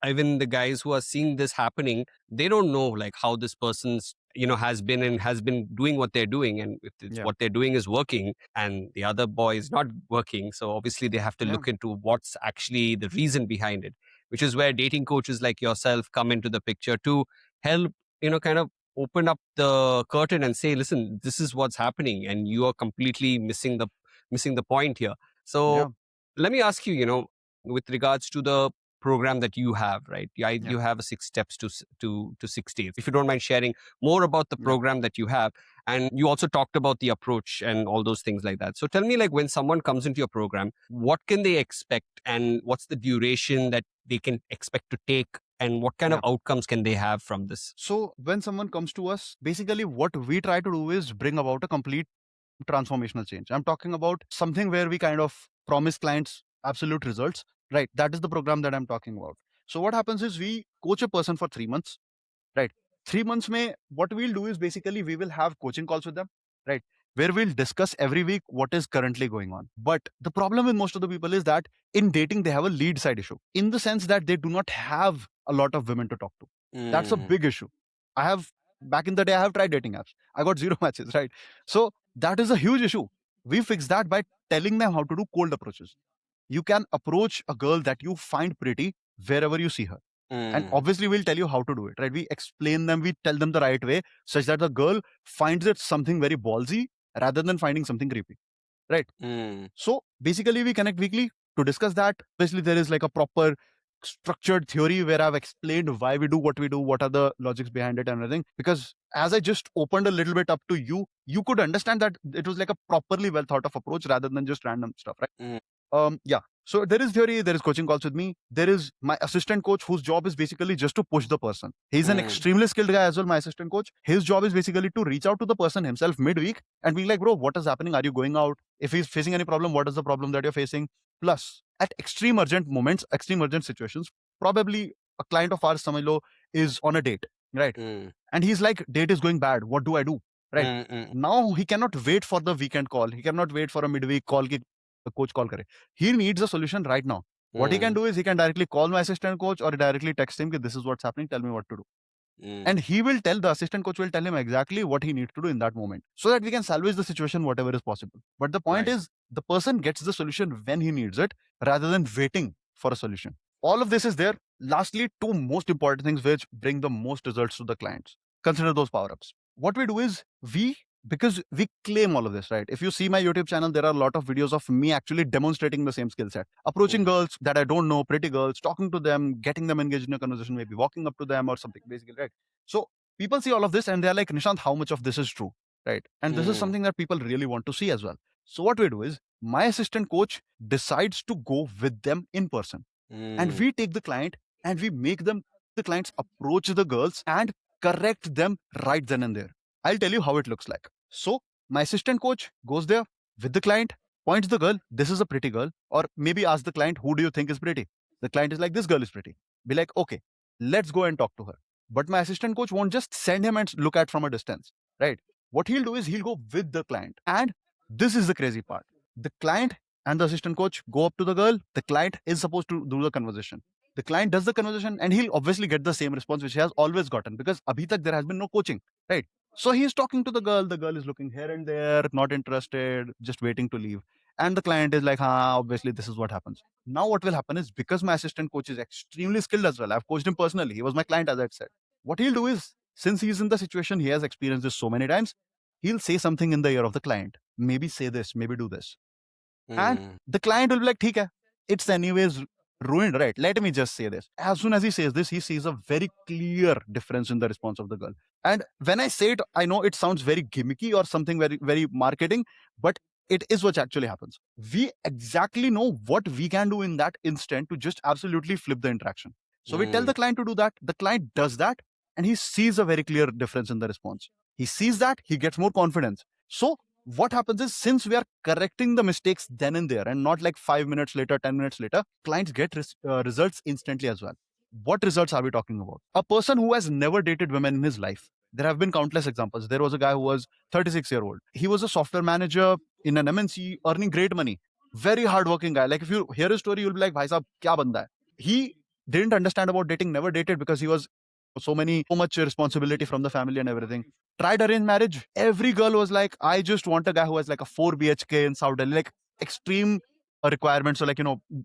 even the guys who are seeing this happening, they don't know like how this person's has been doing what they're doing, and if it's Yeah, what they're doing is working and the other boy is not working, so obviously they have to yeah, look into what's actually the reason behind it, which is where dating coaches like yourself come into the picture to help kind of open up the curtain and say, listen, this is what's happening and you are completely missing the point here. So yeah, let me ask you, with regards to the program that you have, right? yeah, You have a 6 steps to 6 days. If you don't mind sharing more about the yeah. program that you have, and you also talked about the approach and all those things like that. So tell me, like, when someone comes into your program, what can they expect, and what's the duration that they can expect to take, and what kind of Yeah. outcomes can they have from this? So when someone comes to us, basically what we try to do is bring about a complete transformational change. I'm talking about something where we kind of promise clients absolute results, right? That is the program that I'm talking about. So what happens is we coach a person for 3 months, right? 3 months may what we'll do is basically we will have coaching calls with them, right? where we'll discuss every week what is currently going on. But the problem with most of the people is that in dating, they have a lead side issue in the sense that they do not have a lot of women to talk to. That's a big issue. I have, back in the day, I have tried dating apps. I got zero matches, right? So that is a huge issue. We fix that by telling them how to do cold approaches. You can approach a girl that you find pretty wherever you see her. And obviously, we'll tell you how to do it, right? We explain them, we tell them the right way, such that the girl finds it something very ballsy rather than finding something creepy, right? So basically, we connect weekly to discuss that. Basically, there is like a proper structured theory where I've explained why we do what we do, what are the logics behind it, and everything. Because as I just opened a little bit up to you, you could understand that it was like a properly well thought of approach rather than just random stuff, right? Yeah. So there is theory, there is coaching calls with me. There is my assistant coach whose job is basically just to push the person. He's an extremely skilled guy as well, my assistant coach. His job is basically to reach out to the person himself midweek and be like, bro, what is happening? Are you going out? If he's facing any problem, what is the problem that you're facing? Plus, at extreme urgent moments, extreme urgent situations, probably a client of ours, Samajlo, is on a date, right? And he's like, date is going bad. What do I do? Right. Now he cannot wait for the weekend call. He cannot wait for a midweek call. The coach call करे. He needs a solution right now. What he can do is he can directly call my assistant coach or directly text him that this is what's happening, tell me what to do. And he will tell, the assistant coach will tell him exactly what he needs to do in that moment so that we can salvage the situation whatever is possible. But the point is the person gets the solution when he needs it rather than waiting for a solution. All of this is there. Lastly, two most important things which bring the most results to the clients. Consider those power-ups. What we do is because we claim all of this, right? If you see my YouTube channel, there are a lot of videos of me actually demonstrating the same skill set, approaching girls that I don't know, pretty girls, talking to them, getting them engaged in a conversation, maybe walking up to them or something, basically, right? So people see all of this and they're like, Nishant, how much of this is true, right? And this is something that people really want to see as well. So what we do is my assistant coach decides to go with them in person. And we take the client and we make them, the clients approach the girls and correct them right then and there. I'll tell you how it looks like. So my assistant coach goes there with the client, points the girl, this is a pretty girl, or maybe ask the client, who do you think is pretty? The client is like, this girl is pretty. Be like, okay, let's go and talk to her. But my assistant coach won't just send him and look at from a distance, right? What he'll do is he'll go with the client. And this is the crazy part. The client and the assistant coach go up to the girl. The client is supposed to do the conversation. The client does the conversation and he'll obviously get the same response which he has always gotten because abhi tak there has been no coaching, right? So he's talking to the girl. The girl is looking here and there, not interested, just waiting to leave. And the client is like, obviously, this is what happens. Now, what will happen is because my assistant coach is extremely skilled as well, I've coached him personally. He was my client, as I said. What he'll do is, since he's in the situation, he has experienced this so many times, he'll say something in the ear of the client. Maybe say this, maybe do this. And the client will be like, "Theek hai, it's anyways ruined, right? Let me just say this." As soon as he says this, he sees a very clear difference in the response of the girl. And when I say it, I know it sounds very gimmicky or something very, very marketing, but it is what actually happens. We exactly know what we can do in that instant to just absolutely flip the interaction. So we tell the client to do that. The client does that and he sees a very clear difference in the response. He sees that, he gets more confidence. So what happens is, since we are correcting the mistakes then and there and not like 5 minutes later, 10 minutes later, clients get results instantly as well. What results are we talking about? A person who has never dated women in his life. There have been countless examples. There was a guy who was 36-year-old. He was a software manager in an MNC earning great money. Very hardworking guy. Like if you hear his story, you'll be like, Bhai Sahab, kya banda hai? He didn't understand about dating, never dated because he was so much responsibility from the family and everything. Tried arranged marriage. Every girl was like, I just want a guy who has like a 4 BHK in South Delhi, like extreme requirements. So like,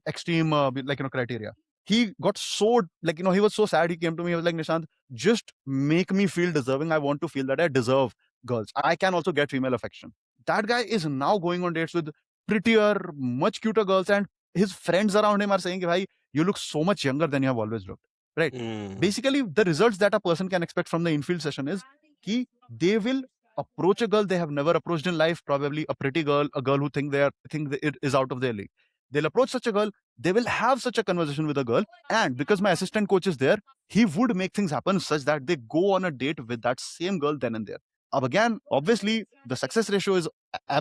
extreme, criteria. He got so, he was so sad. He came to me, he was like, Nishant, just make me feel deserving. I want to feel that I deserve girls. I can also get female affection. That guy is now going on dates with prettier, much cuter girls. And his friends around him are saying, Bhai, you look so much younger than you have always looked. Right. Basically, the results that a person can expect from the infield session is that they will approach a girl they have never approached in life, probably a pretty girl, a girl who think it is out of their league. They'll approach such a girl, they will have such a conversation with a girl, and because my assistant coach is there, he would make things happen such that they go on a date with that same girl then and there. Again, obviously, the success ratio is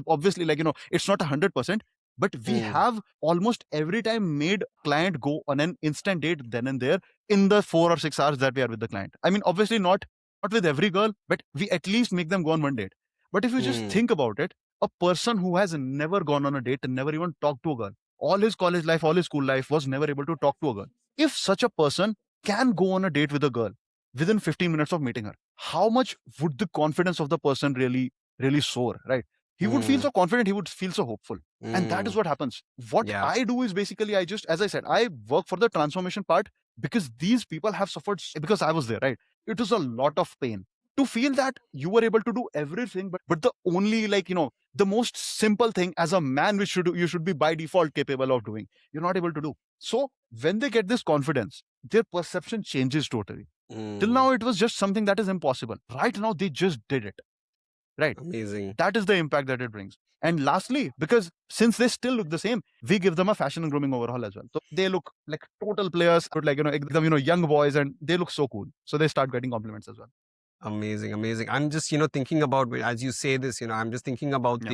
obviously it's not 100%, but we have almost every time made client go on an instant date then and there in the 4 or 6 hours that we are with the client. I mean, obviously not with every girl, but we at least make them go on one date. But if you just think about it, a person who has never gone on a date and never even talked to a girl, all his college life, all his school life, was never able to talk to a girl. If such a person can go on a date with a girl within 15 minutes of meeting her, how much would the confidence of the person really soar, right? He would feel so confident, he would feel so hopeful. And that is what happens. What Yeah. I do is basically, I just, as I said, I work for the transformation part, because these people have suffered, because I was there, right? It was a lot of pain to feel that you were able to do everything, but the only, like, the most simple thing as a man, which you should be by default capable of doing, you're not able to do. So when they get this confidence, their perception changes totally. Till now it was just something that is impossible. Right now they just did it, right? Amazing. That is the impact that it brings. And lastly, because since they still look the same, we give them a fashion and grooming overhaul as well. So they look like total players, like, them, young boys, and they look so cool. So they start getting compliments as well. Amazing, amazing. I'm just, thinking about, as you say this, I'm just thinking about Yeah.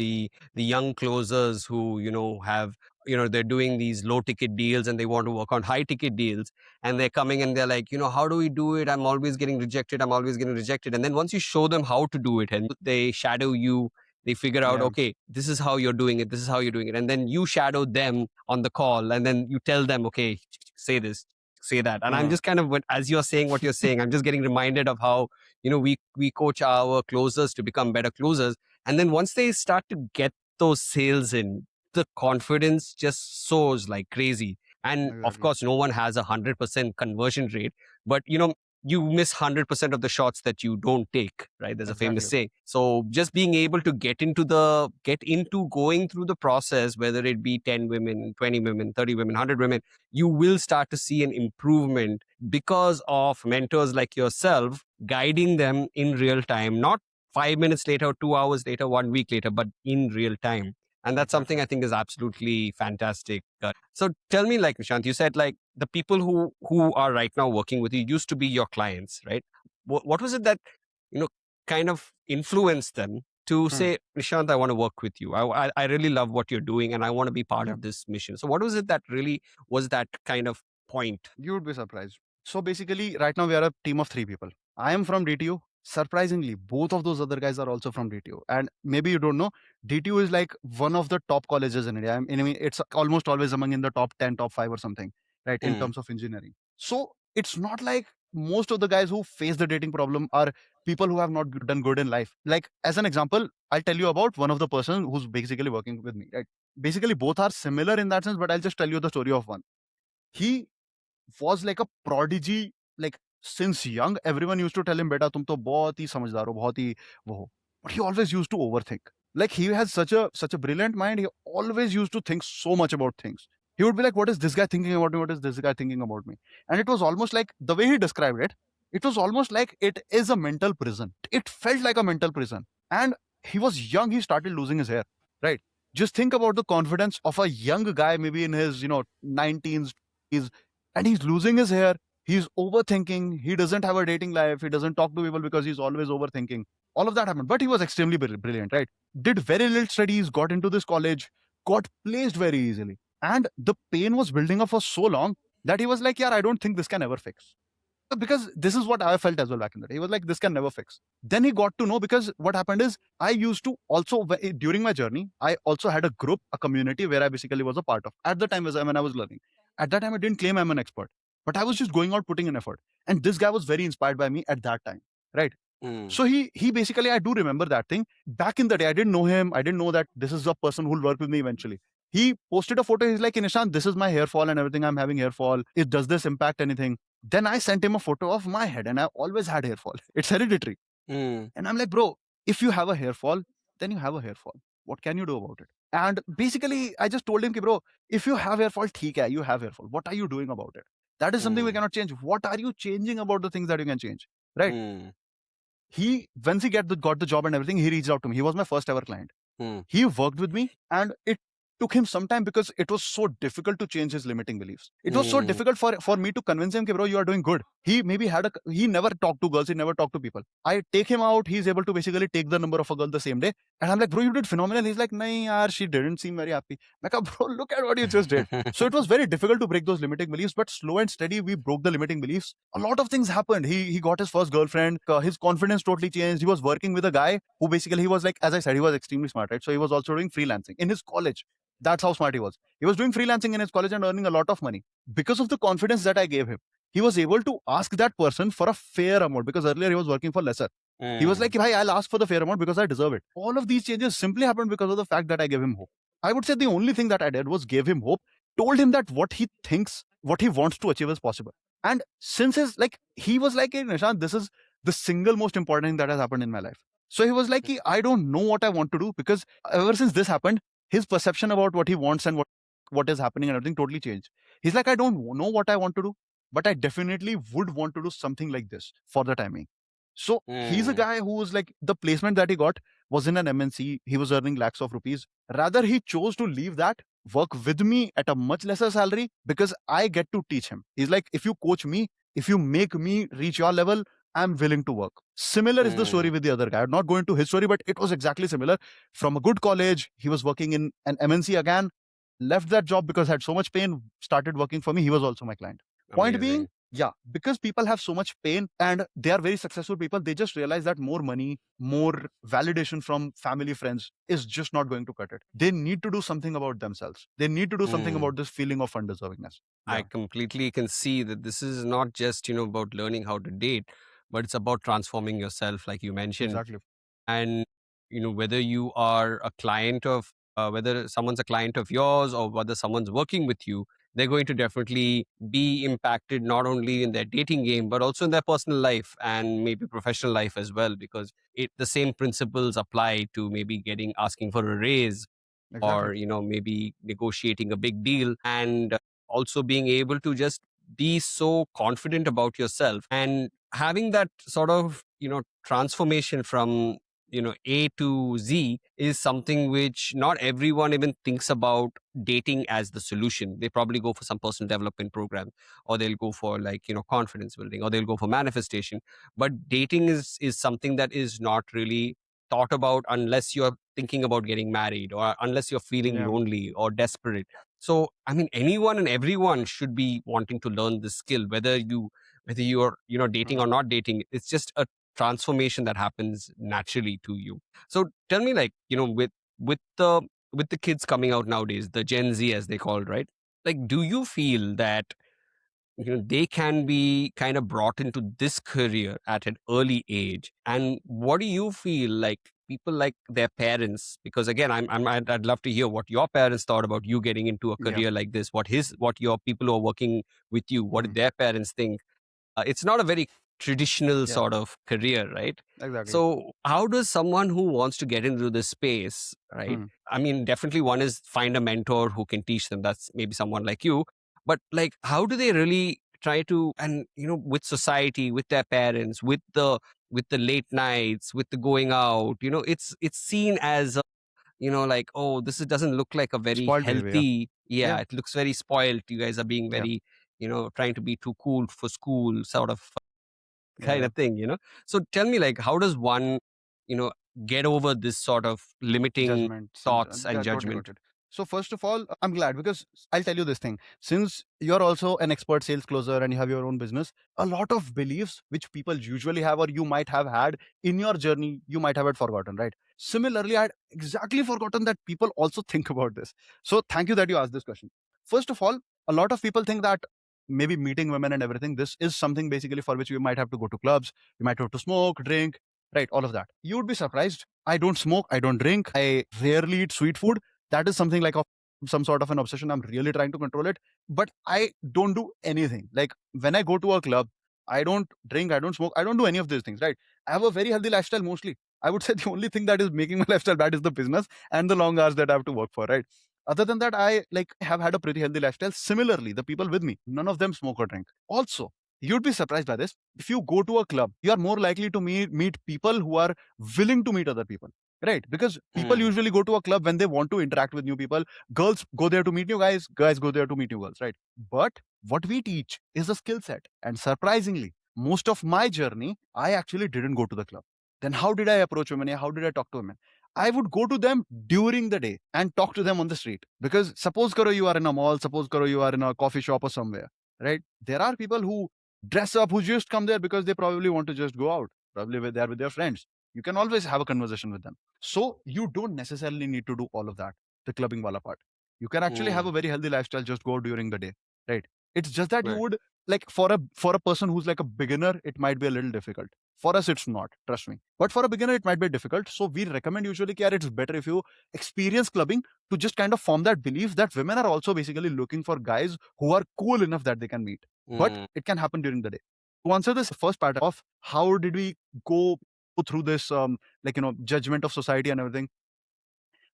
the young closers who, have, they're doing these low ticket deals and they want to work on high ticket deals, and they're coming and they're like, how do we do it? I'm always getting rejected. I'm always getting rejected. And then once you show them how to do it and they shadow you, they figure out, Yeah. okay, this is how you're doing it. This is how you're doing it. And then you shadow them on the call and then you tell them, okay, say this, say that. And I'm just kind of, as you're saying what you're saying, I'm just getting reminded of how, we coach our closers to become better closers. And then once they start to get those sales in, the confidence just soars like crazy. And of Exactly. course, no one has 100% conversion rate, but you miss 100% of the shots that you don't take, right? There's a famous Exactly. saying. So just being able to get into going through the process, whether it be 10 women, 20 women, 30 women, 100 women, you will start to see an improvement because of mentors like yourself guiding them in real time, not 5 minutes later, 2 hours later, 1 week later, but in real time. And that's something I think is absolutely fantastic. So tell me, like, Nishant, you said like the people who are right now working with you used to be your clients, right? What was it that, kind of influenced them to say, Nishant, I want to work with you. I really love what you're doing and I want to be part Yeah. of this mission. So what was it that really was that kind of point? You would be surprised. So basically, right now we are a team of 3 people. I am from DTU. Surprisingly, both of those other guys are also from DTU. And maybe you don't know, DTU is like one of the top colleges in India. I mean, it's almost always among in the top 10, top 5 or something, right, in terms of engineering. So it's not like most of the guys who face the dating problem are people who have not done good in life. Like, as an example, I'll tell you about one of the person who's basically working with me, right? Basically, both are similar in that sense, but I'll just tell you the story of one. He was like a prodigy. Like, since young, everyone used to tell him, beta tum to bahut hi samajhdar ho, bahut hi wo ho. But he always used to overthink. Like, he has such a brilliant mind. He always used to think so much about things. He would be like, what is this guy thinking about me, what is this guy thinking about me? And it was almost like, the way he described it, it was almost like it is a mental prison. It felt like a mental prison. And he was young, he started losing his hair, right? Just think about the confidence of a young guy, maybe in his 19s, and he's losing his hair. He's overthinking. He doesn't have a dating life. He doesn't talk to people because he's always overthinking. All of that happened. But he was extremely brilliant, right? Did very little studies, got into this college, got placed very easily. And the pain was building up for so long that he was like, yeah, I don't think this can ever fix. Because this is what I felt as well back in the day. He was like, this can never fix. Then he got to know, because what happened is, I used to also, during my journey, I also had a group, a community where I basically was a part of. At the time, when I was learning, at that time, I didn't claim I'm an expert, but I was just going out, putting in effort. And this guy was very inspired by me at that time, right? So he basically, I do remember that thing. Back in the day, I didn't know him. I didn't know that this is a person who'll work with me eventually. He posted a photo. He's like, Nishant, this is my hair fall and everything. I'm having hair fall. Does this impact anything? Then I sent him a photo of my head, and I always had hair fall. It's hereditary. And I'm like, bro, if you have a hair fall, then you have a hair fall. What can you do about it? And basically, I just told him, bro, if you have hair fall, theek hai, you have hair fall. What are you doing about it? That is something we cannot change. What are you changing about the things that you can change? Right? He, once he got the job and everything, he reached out to me. He was my first ever client. He worked with me, and it took him some time because it was so difficult to change his limiting beliefs. It was so Mm. difficult for me to convince him, bro, you are doing good. He maybe he never talked to girls, he never talked to people. I take him out, he's able to basically take the number of a girl the same day. And I'm like, bro, you did phenomenal. He's like, nahin yaar, she didn't seem very happy. I'm like, bro, look at what you just did. So it was very difficult to break those limiting beliefs, but slow and steady, we broke the limiting beliefs. A lot of things happened. He got his first girlfriend. His confidence totally changed. He was working with a guy who basically, he was like, as I said, he was extremely smart, right? So he was also doing freelancing in his college. That's how smart he was. He was doing freelancing in his college and earning a lot of money. Because of the confidence that I gave him, he was able to ask that person for a fair amount, because earlier he was working for lesser. He was like, Mm. "Bhai, I'll ask for the fair amount because I deserve it." All of these changes simply happened because of the fact that I gave him hope. I would say the only thing that I did was gave him hope, told him that what he thinks, what he wants to achieve is possible. And since his like, he was like, hey, Nishant, this is the single most important thing that has happened in my life. So he was like, I don't know what I want to do, because ever since this happened, his perception about what he wants and what is happening and everything totally changed. He's like, I don't know what I want to do, but I definitely would want to do something like this for the timing. So he's a Mm. guy who was like, the placement that he got was in an MNC. He was earning lakhs of rupees. Rather, he chose to leave that, work with me at a much lesser salary, because I get to teach him. He's like, if you coach me, if you make me reach your level, I'm willing to work. Similar is the story Mm. with the other guy. I'm not going to his story, but it was exactly similar. From a good college, he was working in an MNC again, left that job because had so much pain, started working for me. He was also my client. Point being, Amazing. yeah, because people have so much pain and they are very successful people, they just realize that more money, more validation from family, friends is just not going to cut it. They need to do something about themselves. They need to do something Mm. about this feeling of undeservingness. I Yeah, completely can see that this is not just, about learning how to date, but it's about transforming yourself, like you mentioned. exactly. And, whether you are a client of, whether someone's a client of yours or whether someone's working with you, they're going to definitely be impacted not only in their dating game, but also in their personal life and maybe professional life as well, because the same principles apply to maybe asking for a raise, Exactly. or maybe negotiating a big deal, and also being able to just be so confident about yourself and having that sort of transformation from A to Z is something which not everyone even thinks about dating as the solution. They probably go for some personal development program, or they'll go for like confidence building, or they'll go for manifestation. But dating is something that is not really thought about unless you're thinking about getting married, or unless you're feeling Yeah. lonely or desperate. So I mean, anyone and everyone should be wanting to learn this skill, whether you're dating Mhm. or not dating. It's just a transformation that happens naturally to you. So tell me, like, with the with the kids coming out nowadays, the Gen Z as they call it, right? Like, do you feel that they can be kind of brought into this career at an early age? And what do you feel like people like their parents? Because again, I'd love to hear what your parents thought about you getting into a Yeah. career like this. What your people who are working with you, what did Mhm. their parents think? It's not a very traditional Yeah. sort of career, right? Exactly. So how does someone who wants to get into this space, right? Mhm. I mean, definitely one is find a mentor who can teach them. That's maybe someone like you. But like, how do they really try to, and with society, with their parents, with the late nights, with the going out, it's seen as like, oh, doesn't look like a very Spoiled behavior. healthy. Yeah, Yeah. it looks very spoiled. You guys are being Yeah. very trying to be too cool for school, sort of Yeah. kind Yeah. of thing. So tell me, like, how does one you know get over this sort of limiting Judgment. thoughts Yeah, and totally got judgment? it. So first of all, I'm glad, because I'll tell you this thing. Since you're also an expert sales closer and you have your own business, a lot of beliefs which people usually have or you might have had in your journey, you might have had forgotten, right? Similarly, I had exactly forgotten that people also think about this. So thank you that you asked this question. First of all, a lot of people think that maybe meeting women and everything, this is something basically for which you might have to go to clubs, you might have to smoke, drink, right? All of that. You would be surprised. I don't smoke, I don't drink, I rarely eat sweet food. That is something like some sort of an obsession. I'm really trying to control it. But I don't do anything. Like when I go to a club, I don't drink, I don't smoke, I don't do any of these things, right? I have a very healthy lifestyle mostly. I would say the only thing that is making my lifestyle bad is the business and the long hours that I have to work for, right? Other than that, I like have had a pretty healthy lifestyle. Similarly, the people with me, none of them smoke or drink. Also, you'd be surprised by this. If you go to a club, you are more likely to meet people who are willing to meet other people. right? Because people Mm. usually go to a club when they want to interact with new people. Girls go there to meet new guys, guys go there to meet new girls, right? But what we teach is a skill set. And surprisingly, most of my journey, I actually didn't go to the club. Then how did I approach women? How did I talk to women? I would go to them during the day and talk to them on the street. Because suppose karo you are in a mall, suppose karo you are in a coffee shop or somewhere, right? There are people who dress up, who just come there because they probably want to just go out, probably there with their friends. You can always have a conversation with them. So you don't necessarily need to do all of that, the clubbing wala part. You can actually have Mm. a very healthy lifestyle, just go during the day, right? It's just that you Right. would, like, for a person who's like a beginner, it might be a little difficult. For us, it's not, trust me. But for a beginner, it might be difficult. So we recommend usually that it's better if you experience clubbing to just kind of form that belief that women are also basically looking for guys who are cool enough that they can meet. But Mm. it can happen during the day. To answer this first part of how did we go through this judgment of society and everything,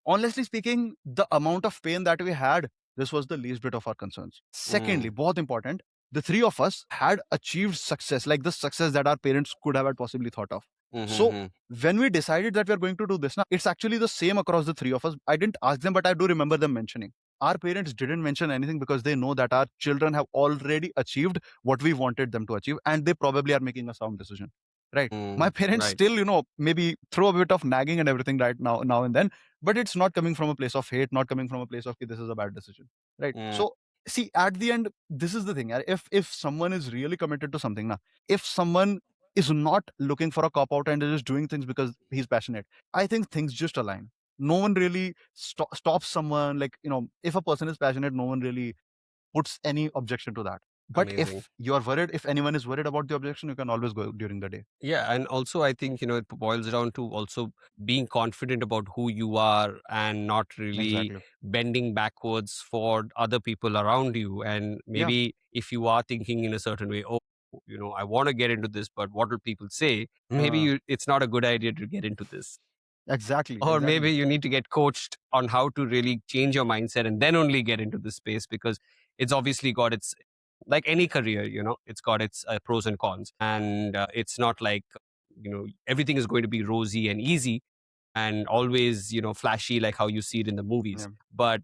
honestly speaking, the amount of pain that we had, this was the least bit of our concerns. Secondly, Mm. both important, the three of us had achieved success, like the success that our parents could have had possibly thought of. So Mm-hmm. when we decided that we are going to do this now, it's actually the same across the three of us. I didn't ask them, but I do remember them mentioning. Our parents didn't mention anything because they know that our children have already achieved what we wanted them to achieve, and they probably are making a sound decision. Right. My Mm. parents Right. still, maybe throw a bit of nagging and everything right now and then, but it's not coming from a place of hate, not coming from a place of this is a bad decision, right? Mm. So see, at the end, this is the thing, if someone is really committed to something now, if someone is not looking for a cop out and is just doing things because he's passionate, I think things just align. No one really stops someone, like, if a person is passionate, no one really puts any objection to that. But Amazing. if you're worried, if anyone is worried about the objection, you can always go during the day. Yeah, and also I think it boils down to also being confident about who you are and not really Exactly. bending backwards for other people around you. And Yeah. maybe if you are thinking in a certain way, oh, I want to get into this, but what will people say? Maybe it's not a good idea to get into this. Exactly. Or maybe Exactly. you need to get coached on how to really change your mindset and then only get into this space, because it's obviously got its, like any career, it's got its pros and cons. And it's not like, everything is going to be rosy and easy and always, flashy like how you see it in the movies. Yeah. But,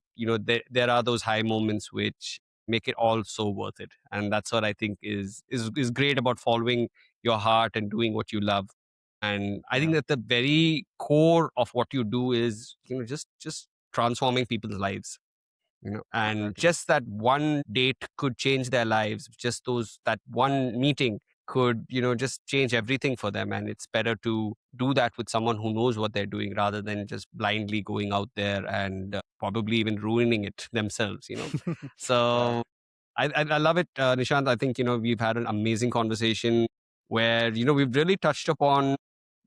there are those high moments which make it all so worth it. And that's what I think is great about following your heart and doing what you love. And I think Yeah. that the very core of what you do is, just transforming people's lives, and Exactly. just that one date could change their lives. Just that one meeting could, just change everything for them. And it's better to do that with someone who knows what they're doing rather than just blindly going out there and probably even ruining it themselves. Yeah. So I love it, Nishant. I think, we've had an amazing conversation where, we've really touched upon,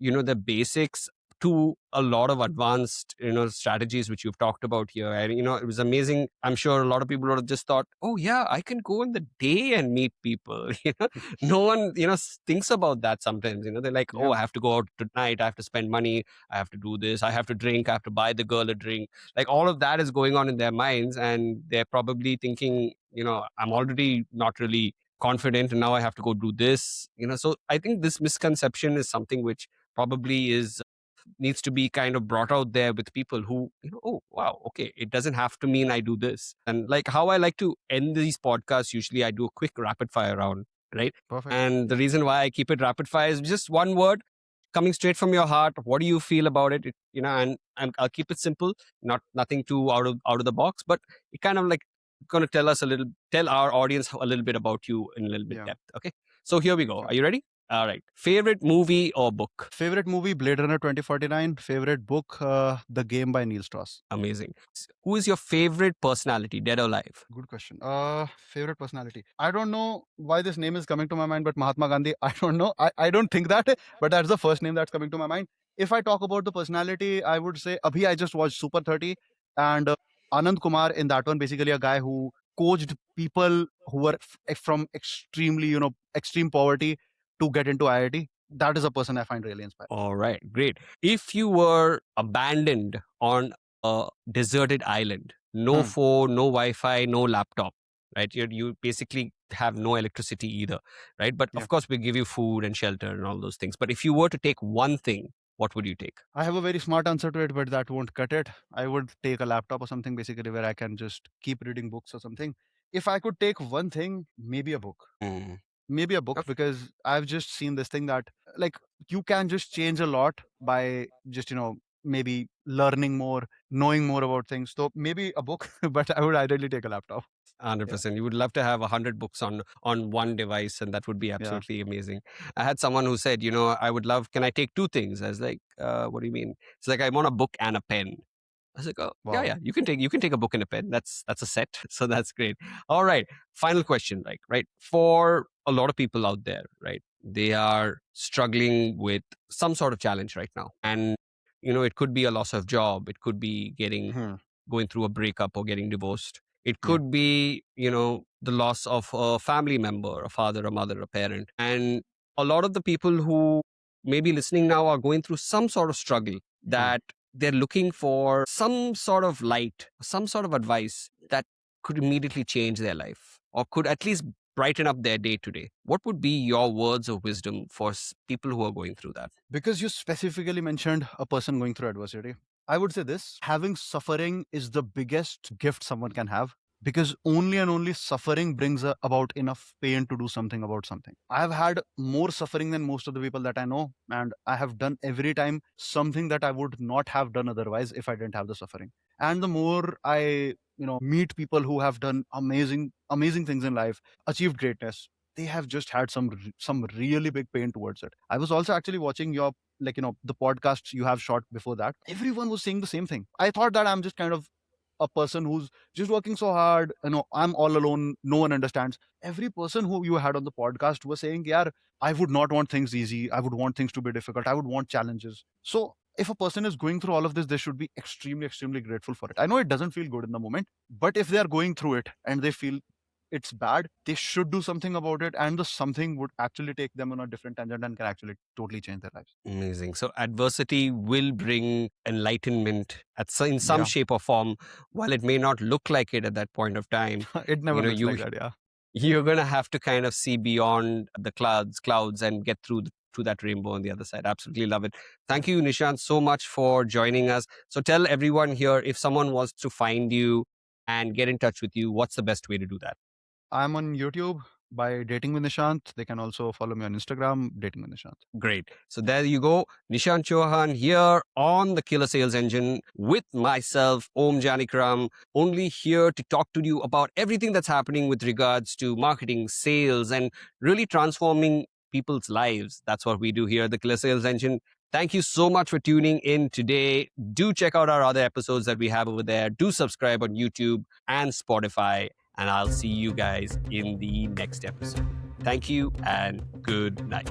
the basics to a lot of advanced, strategies which you've talked about here. And, it was amazing. I'm sure a lot of people would have just thought, oh yeah, I can go in the day and meet people. No one, thinks about that sometimes. They're like, oh, Yeah. I have to go out tonight. I have to spend money. I have to do this. I have to drink. I have to buy the girl a drink. Like all of that is going on in their minds, and they're probably thinking, I'm already not really confident and now I have to go do this. So I think this misconception is something which probably is needs to be kind of brought out there with people who, oh wow, okay, it doesn't have to mean I do this. And like how I like to end these podcasts, usually I do a quick rapid fire round, right? Perfect. And the reason why I keep it rapid fire is just one word coming straight from your heart. What do you feel about it? And I'll keep it simple, nothing too out of the box, but it kind of like going to tell our audience a little bit about you in a little bit Yeah. depth. Okay, so here we go. Sure. Are you ready? All right. Favorite movie or book? Favorite movie, Blade Runner 2049. Favorite book, The Game by Neil Strauss. Amazing. Who is your favorite personality, dead or alive? Good question. Favorite personality. I don't know why this name is coming to my mind, but Mahatma Gandhi. I don't know. I don't think that, but that's the first name that's coming to my mind. If I talk about the personality, I would say Abhi. I just watched Super 30, and Anand Kumar in that one. Basically, a guy who coached people who were from extremely, extreme poverty to get into IIT. That is a person I find really inspiring. All right, great. If you were abandoned on a deserted island, no Hmm. phone, no Wi-Fi, no laptop, right? You basically have no electricity either, right? But Yeah. of course, we give you food and shelter and all those things. But if you were to take one thing what would you take? I have a very smart answer to it, but that won't cut it. I would take a laptop or something basically where I can just keep reading books or something. If I could take one thing, maybe a book. Mm. Maybe a book, Okay. because I've just seen this thing that, like, you can just change a lot by just, maybe learning more, knowing more about things. So maybe a book, but I would ideally take a laptop. 100%. You would love to have 100 books on one device, and that would be Yeah. absolutely amazing. I had someone who said, I would love, can I take two things? I was like, what do you mean? It's like, I want a book and a pen. I was like, oh, yeah, Wow. yeah, you can take a book and a pen. That's a set. So that's great. All right. Final question, like, right? For a lot of people out there, right? They are struggling with some sort of challenge right now. And, it could be a loss of job. It could be Hmm. going through a breakup or getting divorced. It Yeah. could be, the loss of a family member, a father, a mother, a parent. And a lot of the people who may be listening now are going through some sort of struggle that they're looking for some sort of light, some sort of advice that could immediately change their life or could at least brighten up their day to day. What would be your words of wisdom for people who are going through that? Because you specifically mentioned a person going through adversity, I would say this: having suffering is the biggest gift someone can have, because only and only suffering brings about enough pain to do something about something. I have had more suffering than most of the people that I know, and I have done every time something that I would not have done otherwise if I didn't have the suffering. And the more I, meet people who have done amazing things in life, achieved greatness, they have just had some really big pain towards it. I was also actually watching your, the podcasts you have shot before that. Everyone was saying the same thing. I thought that I'm just kind of a person who's just working so hard, I'm all alone, no one understands. Every person who you had on the podcast was saying, yeah, I would not want things easy, I would want things to be difficult, I would want challenges. So if a person is going through all of this, they should be extremely grateful for it. I know it doesn't feel good in the moment, but if they are going through it and they feel it's bad, they should do something about it, and the something would actually take them on a different tangent and can actually totally change their lives. Amazing. So adversity will bring enlightenment in some Yeah. shape or form, while it may not look like it at that point of time. It never looks You like that. Yeah. you're gonna have to kind of see beyond the clouds and get through that rainbow on the other side. Absolutely love it. Thank you, Nishant, so much for joining us. So tell everyone here, if someone wants to find you and get in touch with you, what's the best way to do that? I'm on YouTube by Dating with Nishant. They can also follow me on Instagram, Dating with Nishant. Great. So there you go. Nishant Chauhan here on the Killer Sales Engine with myself, Aum Janakiram, only here to talk to you about everything that's happening with regards to marketing, sales, and really transforming people's lives. That's what we do here at the Killer Sales Engine. Thank you so much for tuning in today. Do check out our other episodes that we have over there. Do subscribe on YouTube and Spotify. And I'll see you guys in the next episode. Thank you and good night.